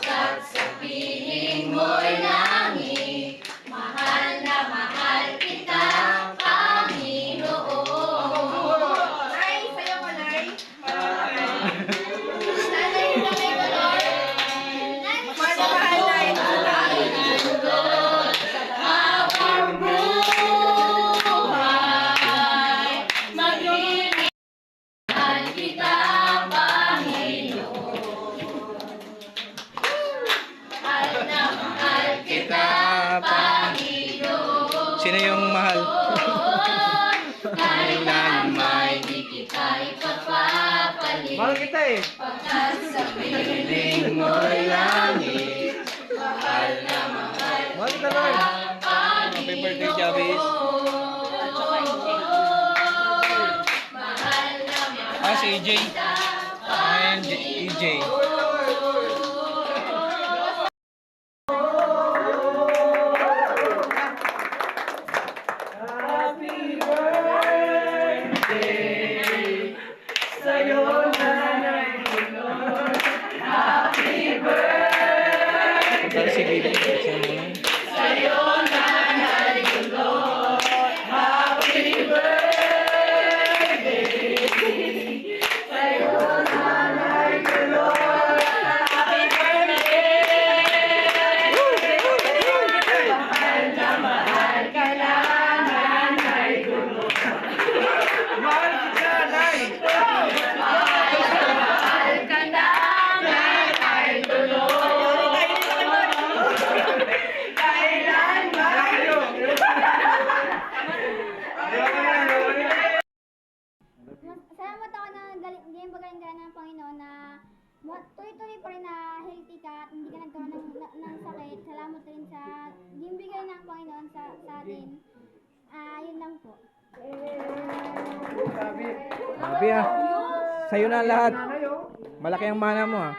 Pagkat sa piling mo'y langit, mahal na mahal kita, Panginoon. Nay, sayo mo, Nay. Nanay, nanay ko, Lord. Mahal na mahal, Nay. Habang buhay, maglilingkuran kita, Panginoon. Mahal na mahal kita, Panginoon. Sino yung mahal? Kailan may di kita ipapapalit. Mahal kita eh. Pagkat sa piling mo'y langit, mahal na mahal Mahal kita, Lord. Happy birthday, Javis. Mahal na mahal Ah, si EJ. kita, And EJ. Si Bibi. Salamat ako na game magaling ka ng Panginoon na tuloy-tuloy pa rin na healthy ka at hindi ka nagkaroon ng sakit. Salamat rin sa game bigay ng Panginoon sa atin. Yun lang po. Sabi ah. Sa'yo na lahat. Malaki ang mana mo ah.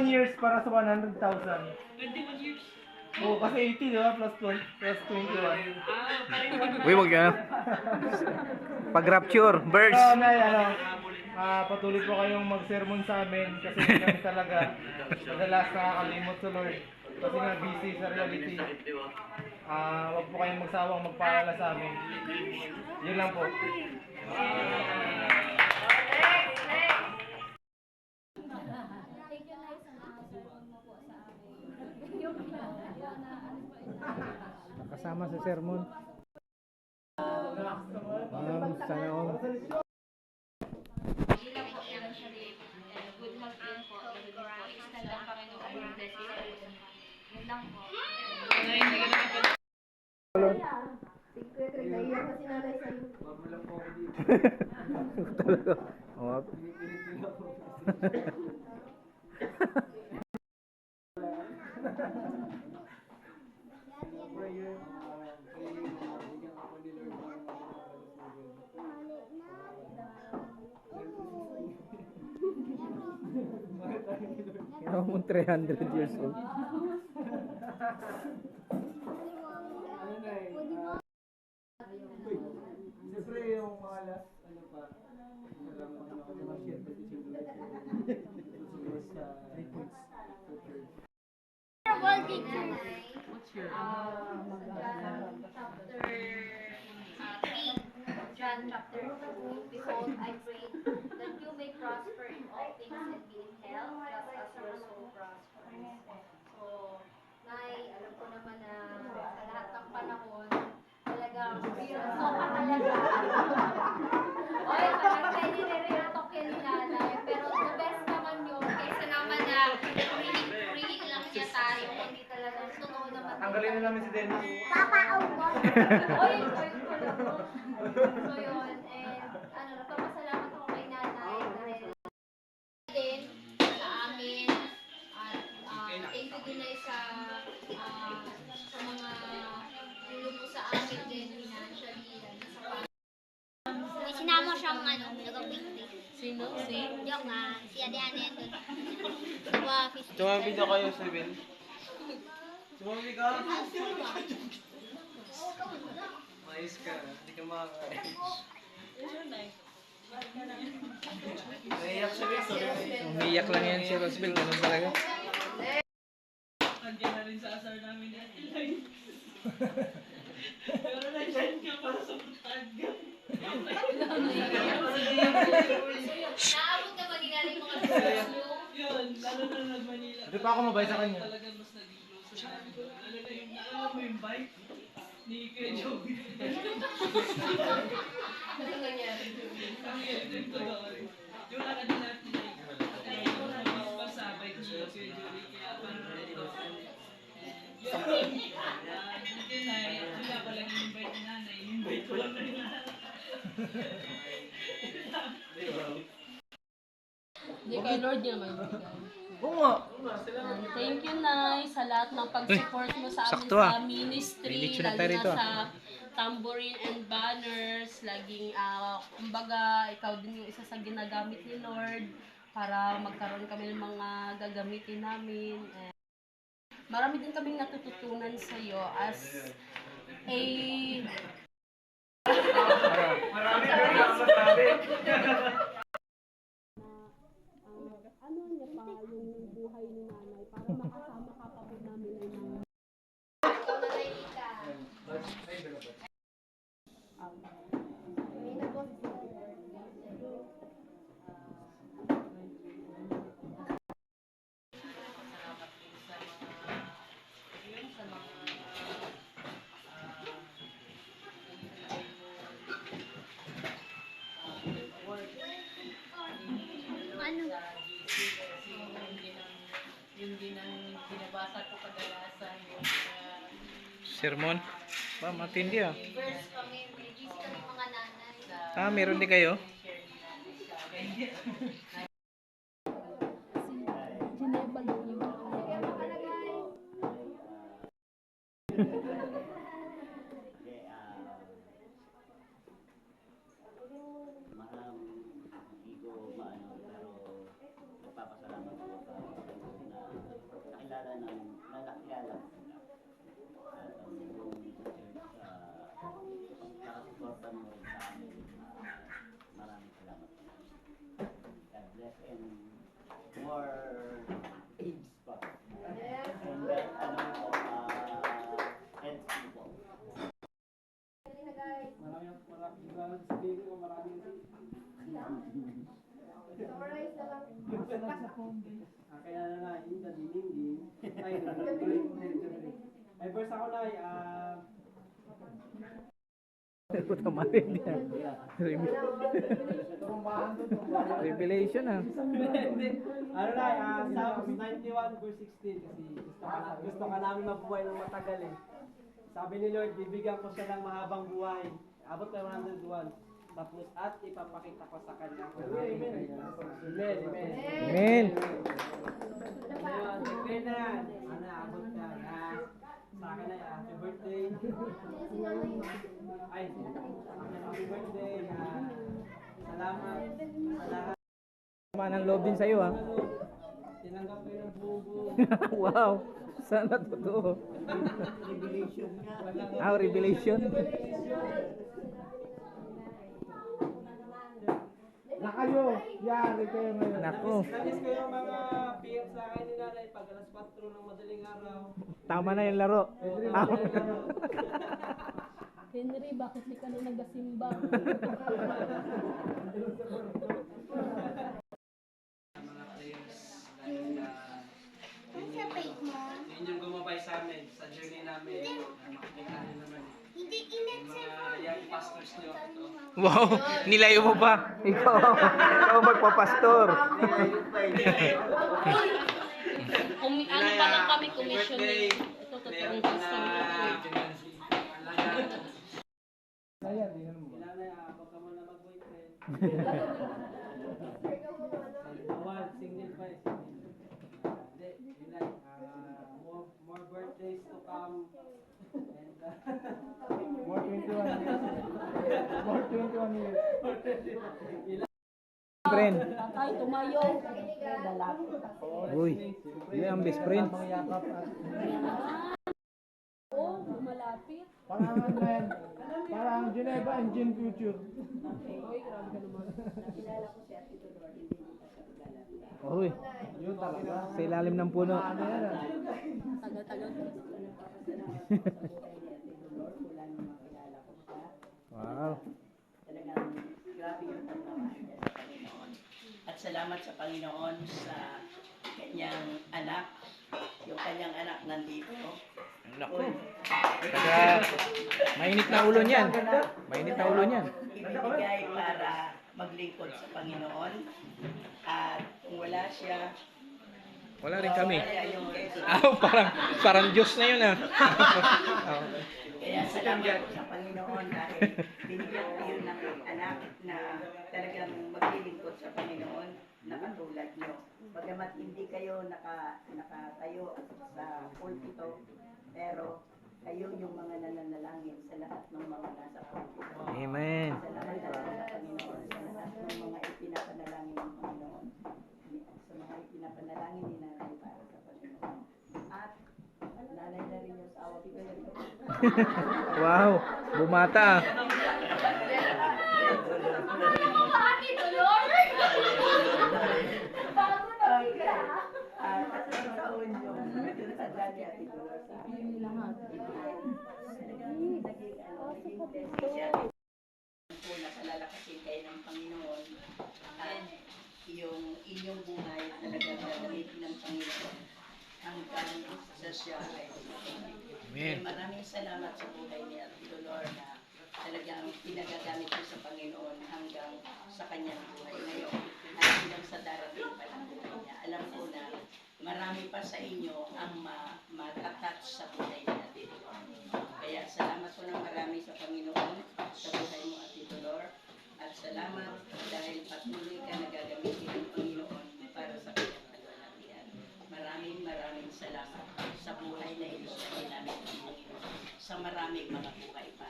Years para sa 100,000. 21 years. Oo, kasi 80, di ba? Plus 21. Uy, wag yan. Pag-rapture, birds. So, Nay, patuloy po kayong mag-sermon sa amin kasi kami talaga madalas nakakalimot sa Lord. Kasi nga busy sa reality. Wag po kayong magsawang magpaalala sa amin. Yun lang po. Kasama sa sermon. Sana all. Bilang iyan siya rin, good health din po, extend ang Panginoon yung blessing. Yun lang po. Talaga. Oh. Kaya mo 300 years old. Siyempre yung mga last, World teacher. John chapter 2, Behold, I pray that you may prosper in all things and be in health, just as your soul prospers. So, Nay, alam ko naman na sa lahat ng panahon, talagang so ka talaga. Oy, parang kayo nire-retok yan ni Nanay, pero the best naman yun, kaysa naman na purihin lang niya tayo, hindi talaga, totoo naman. tanggalin na namin si Dennis. Oy, so yun, and napapasalamat ako kay Nanay dahil din sa amin at thank you din ay sa mga tulong mo sa amin din financially at sa May sinama siyang nag-weekly. Sino? Yung si Ate Ana yan doon. Diba, 50. Tumabi na kayo, Steven. Tumabi ka. Ayos ka, hindi ka makakain. Naiyak siya guys. Umiyak lang yan si Rosbel, ganun talaga. Nandiyan na rin sa asar namin yan. Pero nandiyan ka para sa putaga. Naabot ka ba galing mga gusto? Yun, lalo na nag-Manila. Hindi pa ako mabay sa kanya. Talagang mas naging close sa amin. Lalo na yung naalala mo yung bike ni Kuya Joey. Ano nangyari? Ang yun ko doon. Yung lakad na natin ay pasabay ni Kuya Joey. Kaya parang ito. Yun. Yun ay, wala pa lang yung invite ni nanay. Invite ko lang na yung nanay. Hindi kay Lord niya magbigay. Oo nga. Thank you, Nay, sa lahat ng pag-support mo sa amin sakto ah. sa ministry, May lechon na lalo tayo na rito, ah. sa tambourine and banners. Laging, kumbaga, ikaw din yung isa sa ginagamit ni Lord para magkaroon kami ng mga gagamitin namin. And marami din kaming natututunan sa iyo as a Marami ka rin ako masabi. ano niya pa yung buhay ni nanay para makasama ka pa po namin ay mga Ikaw na Laika. Ano? yung din ang binabasa ko kadalasan yung Sermon? Ba, matindi ah. First kami, may busy kami mga nanay. Ah, meron din kayo? Geneva lang yung hindi ko maano pero nagpapasalamat ko sa nakilala ng nakilala ko sila. At yung nakasuporta mo rin sa amin. Maraming salamat. God bless and more age pa. And that helps people. Kaya na na, yung dadinindin. Ay, ay, first ako na, Puta marin niya. Revelation ah. ano na, Psalms 91 verse 16 kasi gusto ka namin mabuhay ng matagal eh. Sabi ni Lord, bibigyan ko siya ng mahabang buhay. Abot ka 101. Tapos at ipapakita ko sa kanya. Amen. Amen. Amen. Amen na yan. Ano, abot ka. Sa akin na, happy birthday. Ay, happy birthday. Salamat sa lahat. Tama ng loob din sa'yo ah. Tinanggap ko yung bubo. Wow. Sana totoo. Ah, revelation. Na kayo. Yari kayo ngayon. Nako. Namiss ko yung mga PM sa akin ni nanay pag alas 4 ng madaling araw. Tama na yung laro. Ah. Henry, bakit di ka na nagasimba? Mga players, dahil na Ano sa plate mo? yun yung gumabay sa amin sa journey namin. Makikita nyo naman. Hindi init Yung mga young pastors nyo. Ito. Wow. Nilayo mo pa. Ikaw magpapastor. Ano pa lang kami commissioning. Ito totoong pastor ko. Nanay, huwag ka muna mag-boyfriend. Bawal, single pa eh. Hindi, yun lang. More birthdays to come. And More 21 years. More 21 years. Friend. Tatay, tumayo. Lalapit ako. Uy. Yun ang best friend. Yakap at Oo, malapit. pangalan na yan. ano Parang Geneva Engine Future. Uy, Yun talaga. sa ilalim ng puno. Ano yan ah? Tagal-tagal. Wow. Talagang grabe yung pagmamahal niya sa Panginoon. At salamat sa Panginoon sa kanyang anak. Yung kanyang anak nandito. Naku. Kaya, mainit na ulo niyan. Mainit na ulo niyan. Ibibigay para maglingkod sa Panginoon. At kung wala siya, Wala rin kami. wala yung keso. Parang Diyos na yun ah. Oh. Kaya salamat po sa Panginoon dahil binigyan kayo ng anak na talagang maglilingkod sa Panginoon na katulad nyo. Bagamat hindi kayo nakatayo sa pulpito, pero kayo yung mga nananalangin sa lahat ng mga nasa pulpito. Amen. Salamat talaga sa Panginoon sa lahat ng mga ipinapanalangin ng Panginoon. Sa mga ipinapanalangin ni Nanay para sa Panginoon. At nanay na rin yung asawa ko. Wow, bumata ah. At sa taon yung tanda ni Ate Dolor sa akin. Naging blessing siya. Po nakalalakas kayo ng Panginoon at yung inyong buhay talagang gagamitin ng Panginoon hanggang sa siya ay Amen. maraming salamat sa buhay ni Ate Dolor na talagang pinagagamit ko sa Panginoon hanggang sa kanyang buhay ngayon at hanggang sa darating pa ng buhay niya. Alam ko na marami pa sa inyo ang ma-attach sa buhay ni Ate Dolor. Kaya salamat ko ng marami sa Panginoon sa buhay mo, Ate Dolor. At salamat dahil patuloy ka na gagamitin ng Panginoon para sa kanyang kalwalhatian. Maraming salamat sa buhay na ilusahin namin ng Panginoon sa maraming mga buhay pa.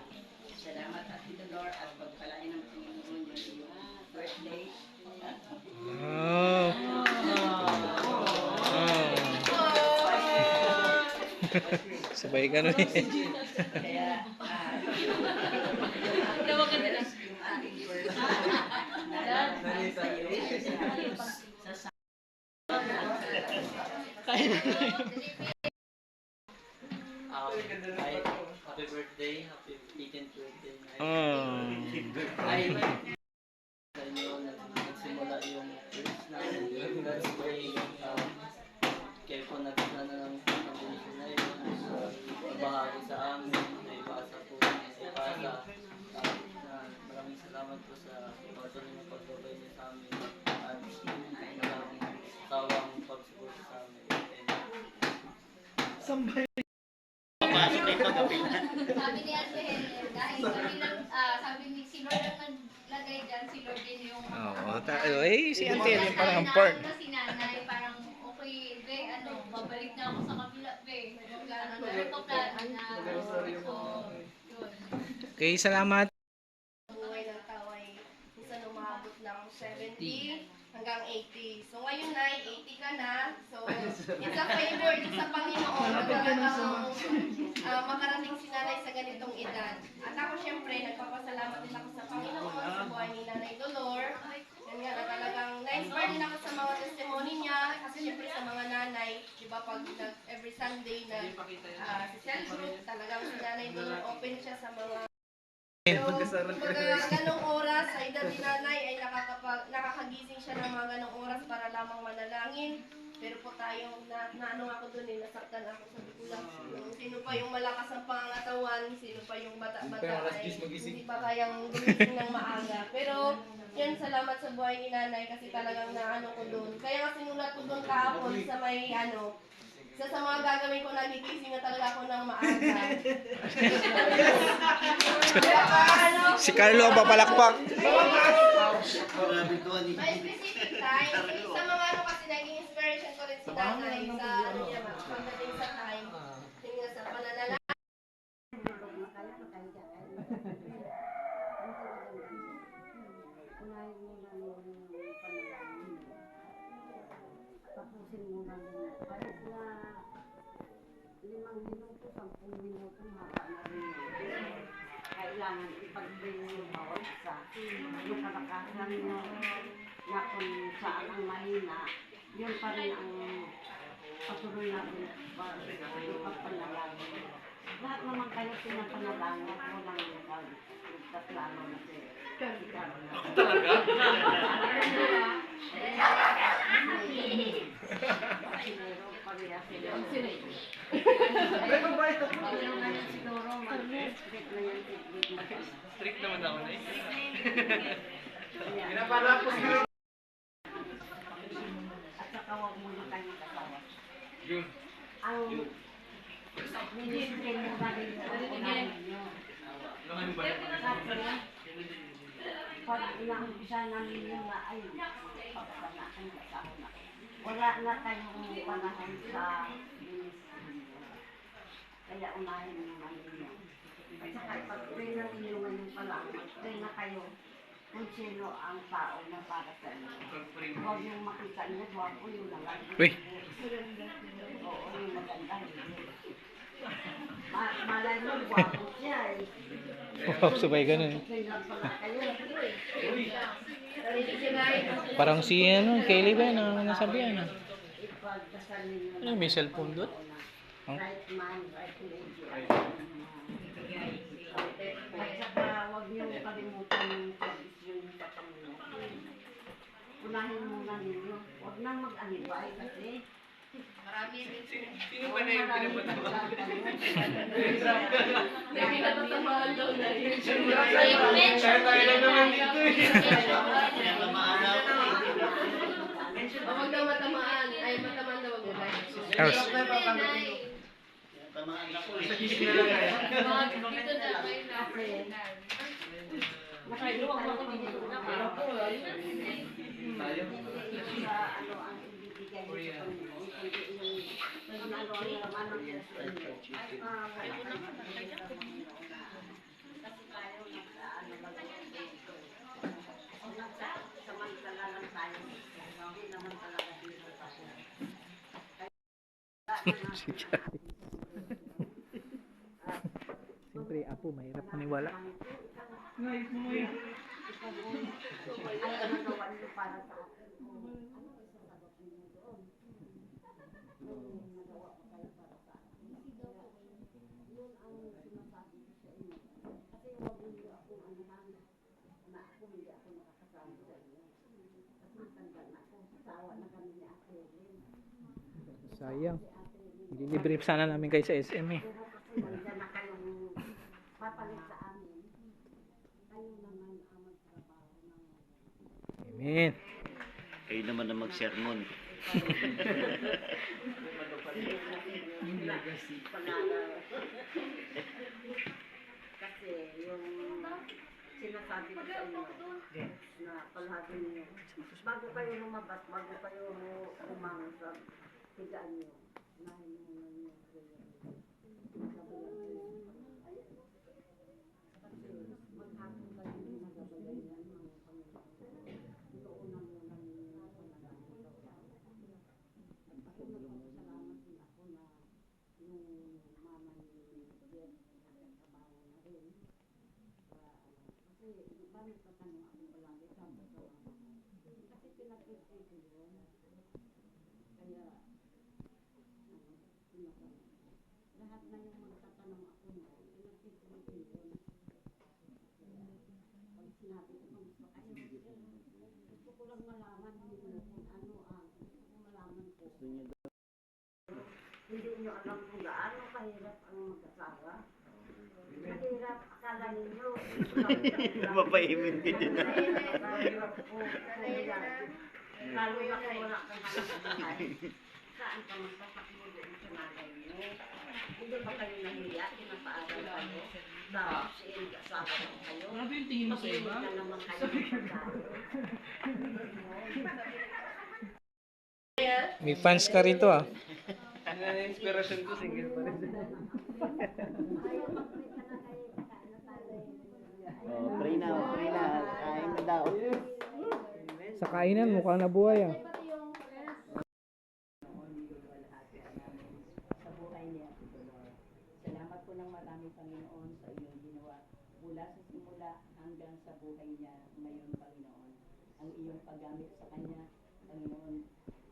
Salamat, Ate Dolor, at pagpalain ng Panginoon yung iyong birthday. Oh. Sabay ka nun eh. Kaya, Tawagan nila. yung ating birthday na sa iyo sa Happy birthday, happy 18th birthday. Oh. Ay, sa inyo nagsimula yung first natin. That's why kayo po nagsana ng foundation na yun. Bahagi sa amin, na ipasa po, ipasa. Maraming salamat po sa patuloy na pagbabay niyo sa amin. At maraming tawang pagsuporta sa amin. Sabi ni Ate Helen, dahil kami lang, sabi ni si Lord ang naglagay dyan, si Lord din yung Si Auntie Helen parang ang part. na si Nanay, parang okay, be, babalik na ako sa kabila, be. Plano na rin pa plano na. So, yun. Okay, salamat. Buhay ng tao ay minsan umabot ng 70 hanggang 80. So ngayon na, 80 ka na. So it's a favor din sa Panginoon na talagang makarating si Nanay sa ganitong edad. At ako syempre, nagpapasalamat din ako sa Panginoon sa buhay ni Nanay Dolor. Yan nga, na talagang na-inspire din ako sa mga testimony niya. Kasi syempre sa mga nanay, di ba pag every Sunday na si cell group, talagang si Nanay Dolor open siya sa mga ganong oras, sa edad ni Nanay ay nakakagising siya ng mga ganong oras para lamang manalangin. Pero po tayo, naano ako dun nasaktan ako, sabi ko lang, sino pa yung malakas ang pangangatawan, sino pa yung bata-bata ay hindi pa kayang gumising ng maaga. Pero, yan, salamat sa buhay ni Nanay kasi talagang naano ko dun. Kaya nga sinulat ko dun kahapon sa may isa sa mga gagawin ko, nagigising na talaga ako ng maaga. Si Carlo ang papalakpak. May specific time. Sa mga kasi naging inspiration ko rin si Nanay sa niya, pagdating sa time. Yun nga sa pananalangin. Tapusin mo na rin. Kahit na 5 minuto, 10 minuto, haba na rin. Kailangan palakasan mo na kung saan ang mahina, yun pa rin ang patuloy natin ipagpanalangin. Lahat naman kayo pinapanalangin at walang tatlano na siya. Siguro, pareha sila. Pero ngayon siguro, mag-strict na yan. Strict naman ako na Pinapalapos nyo. At saka huwag muna kayo magkasawa. Ang ministry mo ba rin ang unahin nyo? Kasi, pag inaumpisa namin yung na, ay, pagkanakan kasama na. Wala na tayong panahon sa ministry nyo. Kaya unahin naman ninyo. At saka, pag-pray na ninyo ngayon pa lang, mag-pray na kayo kung sino ang tao na para sa inyo. Huwag yung makita niyo, huwag ko yun lang. Uy. Oo, yung maganda. Malay mo, guwapo siya eh. Wow, sabay ganun. Kailan pala kayo. Parang si Kaylee ba na nasabihan na. Ipagdasal ninyo Ano, may cellphone doon? Huh? right man, right lady. At saka huwag niyo kalimutan yung tradisyon sa Panginoon. Unahin muna ninyo. Huwag nang mag-alibay kasi Marami rin. Sino ba na yung pinapatawa? Hindi na tatamaan daw na yun. Kaya tayo lang naman dito eh. Huwag daw matamaan. Ay, matamaan daw wag na. House. Tamaan ako eh. Dito na may nakikita niyo sa ano ang ibibigay niyo sa Panginoon. Kundi yung ano ang laman ng puso niyo. Kasi tayo nagsaano ba samantala lang tayo. Hindi naman talaga dito tayo. Siyempre, apo, mahirap maniwala. Ay, ano gawa niyo para sa akin? Ano isasagot niyo doon? May nagawa ko kayo para sa akin. Yun ang sinasabi ko sa inyo. Kasi huwag niyo akong anuhan na ako hindi ako nakakasama sa inyo. Kasi matanda na ako. Sawa na kami ni Ate Lynn. Sayang. Hindi libre sana namin kayo sa SM eh. Pero kasi nandiyan na kayong papalit sa amin. Kayo naman ang magtrabaho ng Amen. Kayo naman na mag-sermon. kasi yung sinasabi ko sa inyo na palagi niyo bago kayo lumabas, bago kayo umangon sa higaan niyo, unahin muna niyo prayer. Kasi maghapon kayo nagabayan yan mga Panginoon. Tuunan muna ninyo yung panalangin sa Panginoon. At ako nagpapasalamat din ako na yung mama ni Jeff nagtatrabaho na rin. Kasi di ba nagtatanong ako palagi tapos sa mama ko. Kasi pinag-pray ko yun. Kaya lahat na yung magtatanong ako noon, pinag-pray ko yun. Pag sinabi ko, kamusta kayo? Gusto ko lang malaman ninyo kung ano ang gusto ko malaman ko. Hindi nyo alam kung gaano kahirap ang mag-asawa. Mahirap, akala ninyo. Mapaimin ka dyan. Mahirap po. Lalo na kung wala kang hanap buhay. Saan ka magtatakbo doon sa nanay mo? Hindi ba kayo nahiya? Pinapaaral kayo? Tapos asawa ko kayo? Grabe yung tingin mo sa iba. Pag-inig na naman kayo ng pagkain. May fans ka rito ah. Inspiration ko, single pa rin. Oh, pray na. Kain na daw. Sa kainan, mukhang nabuhay ah. Sa buhay niya, Lord. Salamat po ng marami, Panginoon, sa iyong ginawa. Mula sa simula hanggang sa buhay niya ngayon, Panginoon. ang iyong paggamit sa kanya. Panginoon,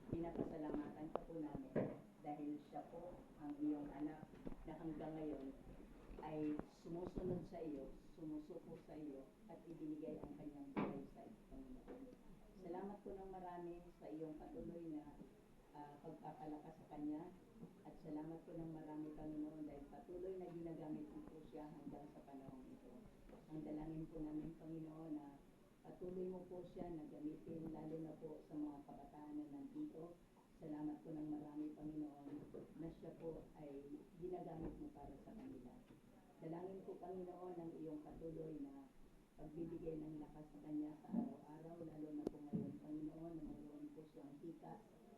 pinapasalamatan ka po namin dahil siya po ang iyong anak na hanggang ngayon ay sumusunod sa iyo, sumusuko sa iyo, at ibinigay ang kanyang buhay sa iyo, Panginoon. Salamat po ng marami sa iyong patuloy na pagpapalakas sa kanya, at salamat po ng marami, Panginoon, dahil patuloy na ginagamit mo po siya hanggang sa panahon ito. Ang dalangin po namin, Panginoon, na patuloy mo po siya na gamitin, lalo na po sa mga kabataan na nandito. Salamat po ng marami, Panginoon, na siya po ay ginagamit mo para sa kanila. Dalangin po, Panginoon, ang iyong patuloy na pagbibigay ng lakas sa kanya sa araw-araw, lalo na po ngayon, Panginoon, na mayroon po siyang hika.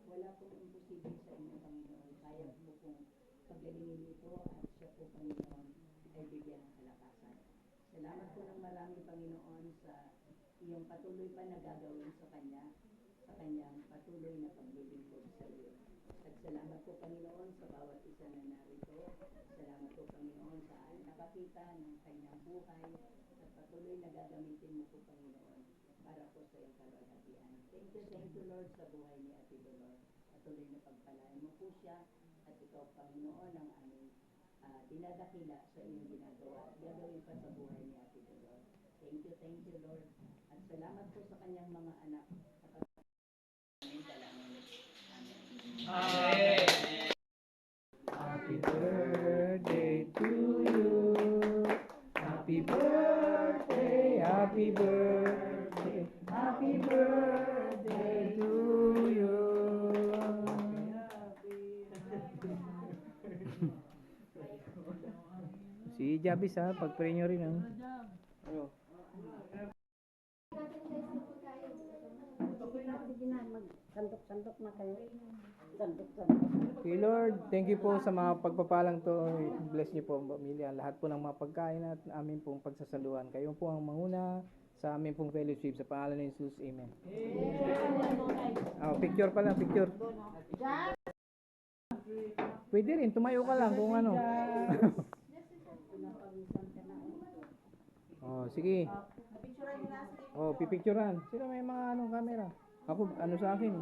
Wala pong imposible sa inyo, Panginoon. Kaya po pong pagalingin ito at siya po, Panginoon, ay bigyan ng kalakasan. Salamat po ng marami, Panginoon, sa iyong patuloy pa na gagawin sa kanya, sa kanyang patuloy na paglilingkod sa iyo. At salamat po, Panginoon, sa bawat isa na narito. Salamat po, Panginoon, sa nakakita ng kanyang buhay at patuloy na gagamitin mo po, Panginoon, para po sa iyong kalwalhatian. Thank you, Lord, sa buhay ni Ate Dolor. Patuloy na pagpalain mo po siya, at ikaw, Panginoon, ang aming dinadakila sa iyong ginagawa at gagawin pa sa buhay ni Ate Dolor. Thank you, Lord. At salamat po sa kanyang mga anak. Happy birthday to you. Happy birthday, happy birthday, happy birthday to you. Si Jabis ha, pag-pray nyo rin ha. Sandok na kayo. Okay Lord, thank you po sa mga pagpapalang to. Bless niyo po ang pamilya, lahat po ng mga pagkain at amin pong pagsasaluhan. Kayo po ang manguna sa amin pong fellowship sa pangalan ni Jesus. Amen. Oh, picture pa lang, picture. Pwede rin, tumayo ka lang kung ano. Oh, sige. Oh, pipicturean. Sino may mga anong camera? Ako, ano sa akin?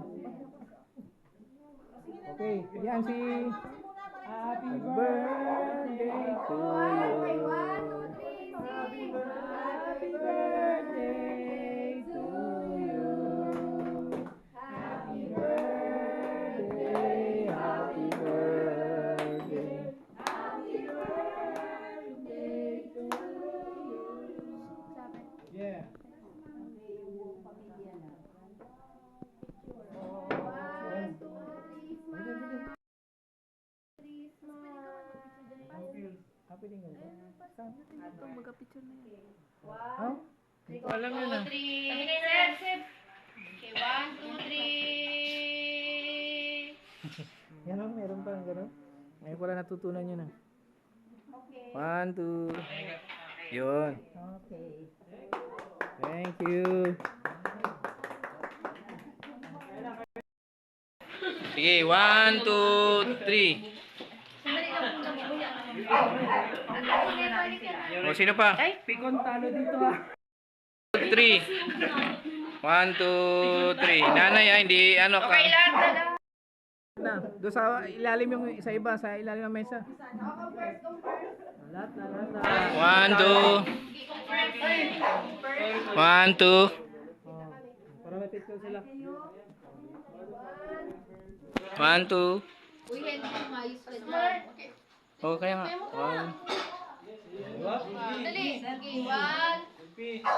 Okay, yan si Happy birthday to you. Happy birthday to you. Happy birthday, happy birthday. Happy birthday to you. Yeah. Happy din ka. Saan? Ito, mag-picture na yan. Oh? Alam nyo na. 2, 3, sip. Okay, 1, 2, 3. Yan o, meron pa ng gano'n. Ngayon ko lang natutunan yun ah. 1, 2. Yun. Okay. Thank you. Sige, 1, 2, 3. O, sino pa? Pikon talo dito ha. 3. 1, 2, 3. Nanay ah, hindi ano ka. Okay, lahat na lang. Na, doon sa ilalim yung sa iba, sa ilalim ng mesa. Lahat na. 1, 2. 1, 2. Para may picture sila. 1, 2. Uy, hindi ko maayos ka dyan. Okay. Oh, kaya nga. 1. Dali. Okay, 1. Okay, 1.